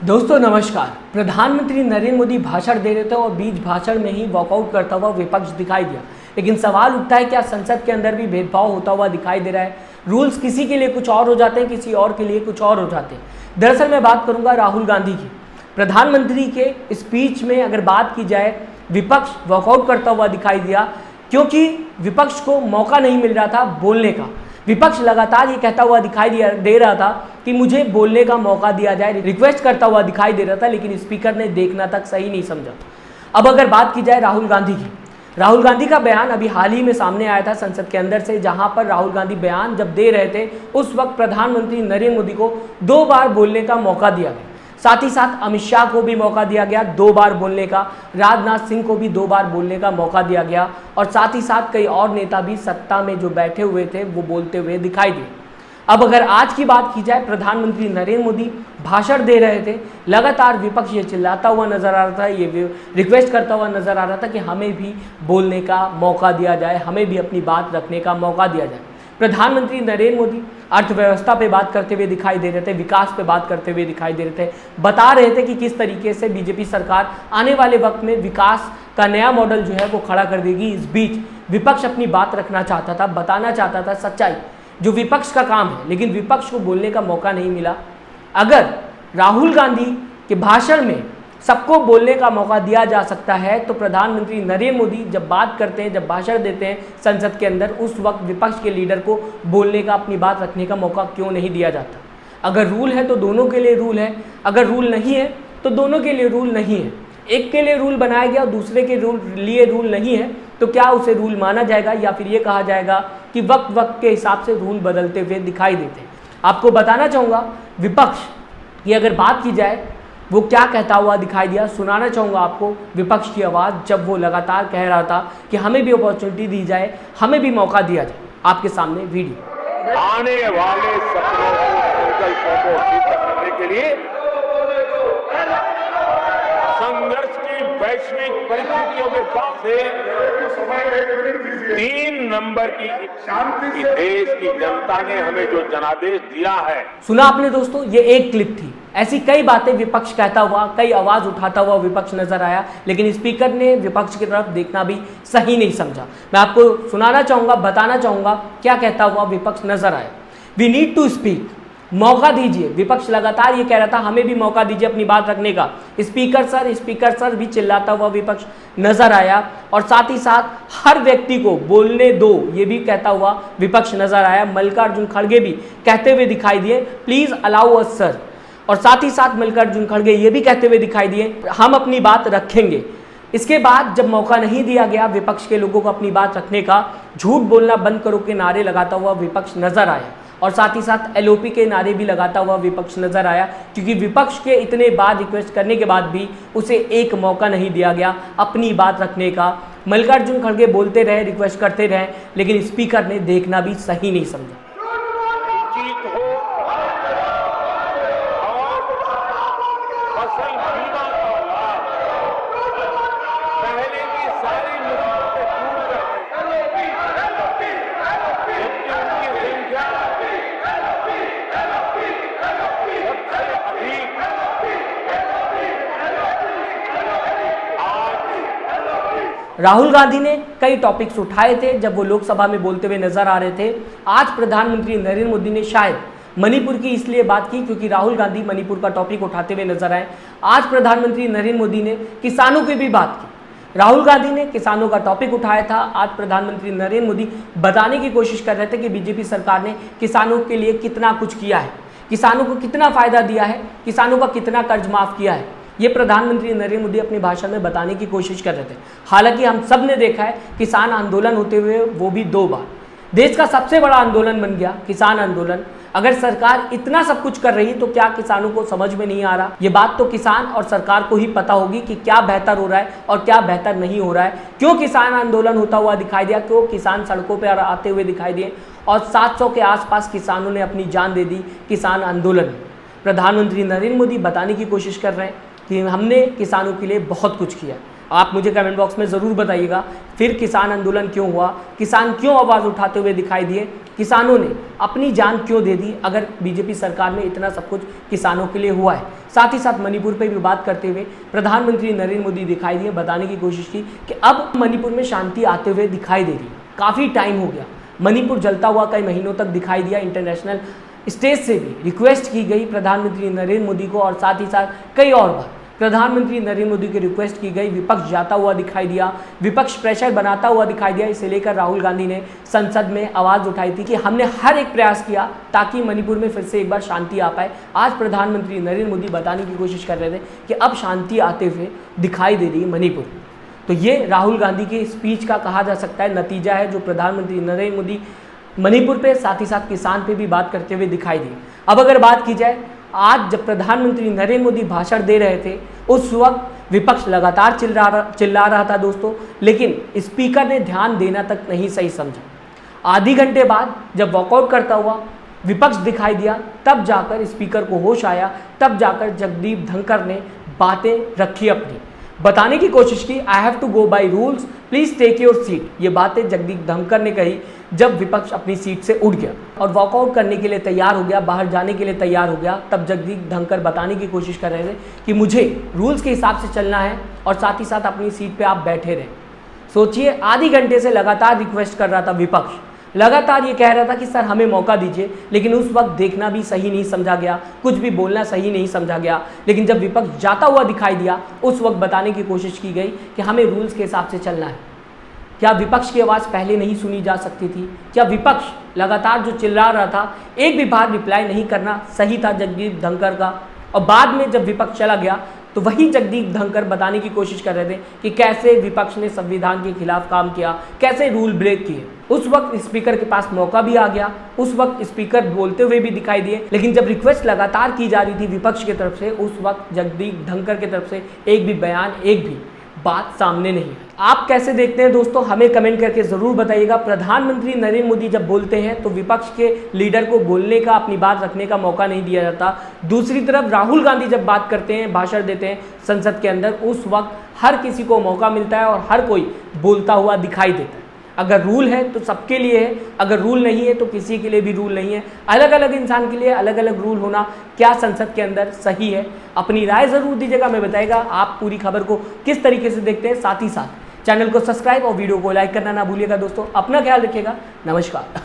दोस्तों नमस्कार। प्रधानमंत्री नरेंद्र मोदी भाषण दे रहे थे और बीच भाषण में ही वॉकआउट करता हुआ विपक्ष दिखाई दिया। लेकिन सवाल उठता है, क्या संसद के अंदर भी भेदभाव होता हुआ दिखाई दे रहा है? रूल्स किसी के लिए कुछ और हो जाते हैं, किसी और के लिए कुछ और हो जाते हैं। दरअसल मैं बात करूंगा राहुल गांधी की। प्रधानमंत्री के स्पीच में अगर बात की जाए, विपक्ष वॉकआउट करता हुआ दिखाई दिया क्योंकि विपक्ष को मौका नहीं मिल रहा था बोलने का। विपक्ष लगातार ये कहता हुआ दिखाई दे रहा था कि मुझे बोलने का मौका दिया जाए, रिक्वेस्ट करता हुआ दिखाई दे रहा था, लेकिन स्पीकर ने देखना तक सही नहीं समझा। अब अगर बात की जाए राहुल गांधी की, राहुल गांधी का बयान अभी हाल ही में सामने आया था संसद के अंदर से, जहां पर राहुल गांधी बयान जब दे रहे थे उस वक्त प्रधानमंत्री नरेंद्र मोदी को 2 बार बोलने का मौका दिया गया। साथ ही साथ अमित शाह को भी मौका दिया गया 2 बार बोलने का, राजनाथ सिंह को भी 2 बार बोलने का मौका दिया गया, और साथ ही साथ कई और नेता भी सत्ता में जो बैठे हुए थे वो बोलते हुए दिखाई दिए। अब अगर आज की बात की जाए, प्रधानमंत्री नरेंद्र मोदी भाषण दे रहे थे, लगातार विपक्ष ये चिल्लाता हुआ नजर आ रहा था, ये रिक्वेस्ट करता हुआ नजर आ रहा था कि हमें भी बोलने का मौका दिया जाए, हमें भी अपनी बात रखने का मौका दिया जाए। प्रधानमंत्री नरेंद्र मोदी अर्थव्यवस्था पे बात करते हुए दिखाई दे रहे थे, विकास पे बात करते हुए दिखाई दे रहे थे, बता रहे थे कि किस तरीके से बीजेपी सरकार आने वाले वक्त में विकास का नया मॉडल जो है वो खड़ा कर देगी। इस बीच विपक्ष अपनी बात रखना चाहता था, बताना चाहता था सच्चाई, जो विपक्ष का काम है, लेकिन विपक्ष को बोलने का मौका नहीं मिला। अगर राहुल गांधी के भाषण में सबको बोलने का मौका दिया जा सकता है, तो प्रधानमंत्री नरेंद्र मोदी जब बात करते हैं, जब भाषण देते हैं संसद के अंदर, उस वक्त विपक्ष के लीडर को बोलने का, अपनी बात रखने का मौका क्यों नहीं दिया जाता? अगर रूल है तो दोनों के लिए रूल है, अगर रूल नहीं है तो दोनों के लिए रूल नहीं है। एक के लिए रूल बनाया गया और दूसरे के लिए रूल नहीं है, तो क्या उसे रूल माना जाएगा, या फिर ये कहा जाएगा कि वक्त वक्त के हिसाब से रूल बदलते हुए दिखाई देते हैं? आपको बताना चाहूँगा, विपक्ष की अगर बात की जाए वो क्या कहता हुआ दिखाई दिया, सुनाना चाहूँगा आपको विपक्ष की आवाज़, जब वो लगातार कह रहा था कि हमें भी अपॉर्चुनिटी दी जाए, हमें भी मौका दिया जाए। आपके सामने वीडियो। आने वाले सपनों को, संकल्पों को सिद्ध करने के लिए संघर्ष की वैश्विक परिस्थितियों के बाद से 3 नंबर की शांति से देश की जनता ने हमें जो जनादेश दिया है। सुना आपने दोस्तों, ये एक क्लिप थी। ऐसी कई बातें विपक्ष कहता हुआ, कई आवाज उठाता हुआ विपक्ष नजर आया, लेकिन स्पीकर ने विपक्ष की तरफ देखना भी सही नहीं समझा। मैं आपको सुनाना चाहूंगा, बताना चाहूंगा क्या कहता हुआ विपक्ष नजर आया। वी नीड टू स्पीक, मौका दीजिए। विपक्ष लगातार ये कह रहा था हमें भी मौका दीजिए अपनी बात रखने का। स्पीकर सर भी चिल्लाता हुआ विपक्ष नजर आया, और साथ ही साथ हर व्यक्ति को बोलने दो, ये भी कहता हुआ विपक्ष नजर आया। मल्लिकार्जुन खड़गे भी कहते हुए दिखाई दिए, प्लीज अलाउ अस सर, और साथ ही साथ मल्लिकार्जुन खड़गे ये भी कहते हुए दिखाई दिए हम अपनी बात रखेंगे। इसके बाद जब मौका नहीं दिया गया विपक्ष के लोगों को अपनी बात रखने का, झूठ बोलना बंद करो के नारे लगाता हुआ विपक्ष नजर आया, और साथ ही साथ एलओपी के नारे भी लगाता हुआ विपक्ष नजर आया, क्योंकि विपक्ष के इतने बार रिक्वेस्ट करने के बाद भी उसे एक मौका नहीं दिया गया अपनी बात रखने का। मल्लिकार्जुन खड़गे बोलते रहे, रिक्वेस्ट करते रहे, लेकिन स्पीकर ने देखना भी सही नहीं समझा। जीत हो और फसल बीमा का लाभ पहले की सारी मुसीबतें दूर करके, जबकि उनकी संख्या राहुल गांधी ने कई टॉपिक्स उठाए थे जब वो लोकसभा में बोलते हुए नजर आ रहे थे। आज प्रधानमंत्री नरेंद्र मोदी ने शायद मणिपुर की इसलिए बात की क्योंकि राहुल गांधी मणिपुर का टॉपिक उठाते हुए नजर आए। आज प्रधानमंत्री नरेंद्र मोदी ने किसानों की भी बात की। राहुल गांधी ने किसानों का टॉपिक उठाया था। आज प्रधानमंत्री नरेंद्र मोदी बताने की कोशिश कर रहे थे कि बीजेपी सरकार ने किसानों के लिए कितना कुछ किया है, किसानों को कितना फायदा दिया है, किसानों का कितना कर्ज माफ किया है। ये प्रधानमंत्री नरेंद्र मोदी अपने भाषण में बताने की कोशिश कर रहे थे। हालांकि हम सब ने देखा है किसान आंदोलन होते हुए, वो भी 2 बार। देश का सबसे बड़ा आंदोलन बन गया किसान आंदोलन। अगर सरकार इतना सब कुछ कर रही तो क्या किसानों को समझ में नहीं आ रहा? ये बात तो किसान और सरकार को ही पता होगी कि क्या बेहतर हो रहा है और क्या बेहतर नहीं हो रहा है। क्यों किसान आंदोलन होता हुआ दिखाई दिया, क्यों किसान सड़कों पर आते हुए दिखाई दिए, और 700 के आसपास किसानों ने अपनी जान दे दी किसान आंदोलन में। प्रधानमंत्री नरेंद्र मोदी बताने की कोशिश कर रहे हैं कि हमने किसानों के लिए बहुत कुछ किया। आप मुझे कमेंट बॉक्स में ज़रूर बताइएगा। फिर किसान आंदोलन क्यों हुआ, किसान क्यों आवाज़ उठाते हुए दिखाई दिए, किसानों ने अपनी जान क्यों दे दी, अगर बीजेपी सरकार में इतना सब कुछ किसानों के लिए हुआ है। साथ ही साथ मणिपुर पे भी बात करते हुए प्रधानमंत्री नरेंद्र मोदी दिखाई दिए, बताने की कोशिश की कि अब मणिपुर में शांति आते हुए दिखाई दे रही है। काफ़ी टाइम हो गया, मणिपुर जलता हुआ कई महीनों तक दिखाई दिया। इंटरनेशनल स्टेज से भी रिक्वेस्ट की गई प्रधानमंत्री नरेंद्र मोदी को, और साथ ही साथ कई और बार प्रधानमंत्री नरेंद्र मोदी की रिक्वेस्ट की गई। विपक्ष जाता हुआ दिखाई दिया, विपक्ष प्रेशर बनाता हुआ दिखाई दिया। इसे लेकर राहुल गांधी ने संसद में आवाज़ उठाई थी कि हमने हर एक प्रयास किया ताकि मणिपुर में फिर से एक बार शांति आ पाए। आज प्रधानमंत्री नरेंद्र मोदी बताने की कोशिश कर रहे थे कि अब शांति आते हुए दिखाई दे रही है मणिपुर। तो ये राहुल गांधी की स्पीच का कहा जा सकता है नतीजा है, जो प्रधानमंत्री नरेंद्र मोदी मणिपुर पे साथ ही साथ किसान पे भी बात करते हुए दिखाई दी। अब अगर बात की जाए, आज जब प्रधानमंत्री नरेंद्र मोदी भाषण दे रहे थे उस वक्त विपक्ष लगातार चिल्ला रहा था दोस्तों, लेकिन स्पीकर ने ध्यान देना तक नहीं सही समझा। आधी घंटे बाद जब वॉकआउट करता हुआ विपक्ष दिखाई दिया, तब जाकर स्पीकर को होश आया, तब जाकर जगदीप धनखड़ ने बातें रखी अपनी, बताने की कोशिश की। I have to go by rules, please take your seat, ये बातें जगदीप धनखड़ ने कही जब विपक्ष अपनी सीट से उठ गया और वॉकआउट करने के लिए तैयार हो गया, बाहर जाने के लिए तैयार हो गया। तब जगदीप धनखड़ बताने की कोशिश कर रहे थे कि मुझे रूल्स के हिसाब से चलना है और साथ ही साथ अपनी सीट पे आप बैठे रहें। सोचिए, आधी घंटे से लगातार रिक्वेस्ट कर रहा था विपक्ष, लगातार ये कह रहा था कि सर हमें मौका दीजिए, लेकिन उस वक्त देखना भी सही नहीं समझा गया, कुछ भी बोलना सही नहीं समझा गया। लेकिन जब विपक्ष जाता हुआ दिखाई दिया, उस वक्त बताने की कोशिश की गई कि हमें रूल्स के हिसाब से चलना है। क्या विपक्ष की आवाज़ पहले नहीं सुनी जा सकती थी? क्या विपक्ष लगातार जो चिल्ला रहा था, एक भी बार रिप्लाई नहीं करना सही था जगदीप धनखड़ का? और बाद में जब विपक्ष चला गया तो वही जगदीप धनखड़ बताने की कोशिश कर रहे थे कि कैसे विपक्ष ने संविधान के खिलाफ काम किया, कैसे रूल ब्रेक किए। उस वक्त स्पीकर के पास मौका भी आ गया, उस वक्त स्पीकर बोलते हुए भी दिखाई दिए, लेकिन जब रिक्वेस्ट लगातार की जा रही थी विपक्ष की तरफ से, उस वक्त जगदीप धनखड़ की तरफ से एक भी बयान, एक भी बात सामने नहीं। आप कैसे देखते हैं दोस्तों, हमें कमेंट करके ज़रूर बताइएगा। प्रधानमंत्री नरेंद्र मोदी जब बोलते हैं तो विपक्ष के लीडर को बोलने का, अपनी बात रखने का मौका नहीं दिया जाता। दूसरी तरफ राहुल गांधी जब बात करते हैं, भाषण देते हैं संसद के अंदर, उस वक्त हर किसी को मौका मिलता है और हर कोई बोलता हुआ दिखाई देता है। अगर रूल है तो सबके लिए है, अगर रूल नहीं है तो किसी के लिए भी रूल नहीं है। अलग अलग इंसान के लिए अलग अलग रूल होना क्या संसद के अंदर सही है? अपनी राय ज़रूर दीजिएगा, मैं बताएगा आप पूरी खबर को किस तरीके से देखते हैं। साथ ही साथ चैनल को सब्सक्राइब और वीडियो को लाइक करना ना भूलिएगा दोस्तों। अपना ख्याल रखिएगा, नमस्कार।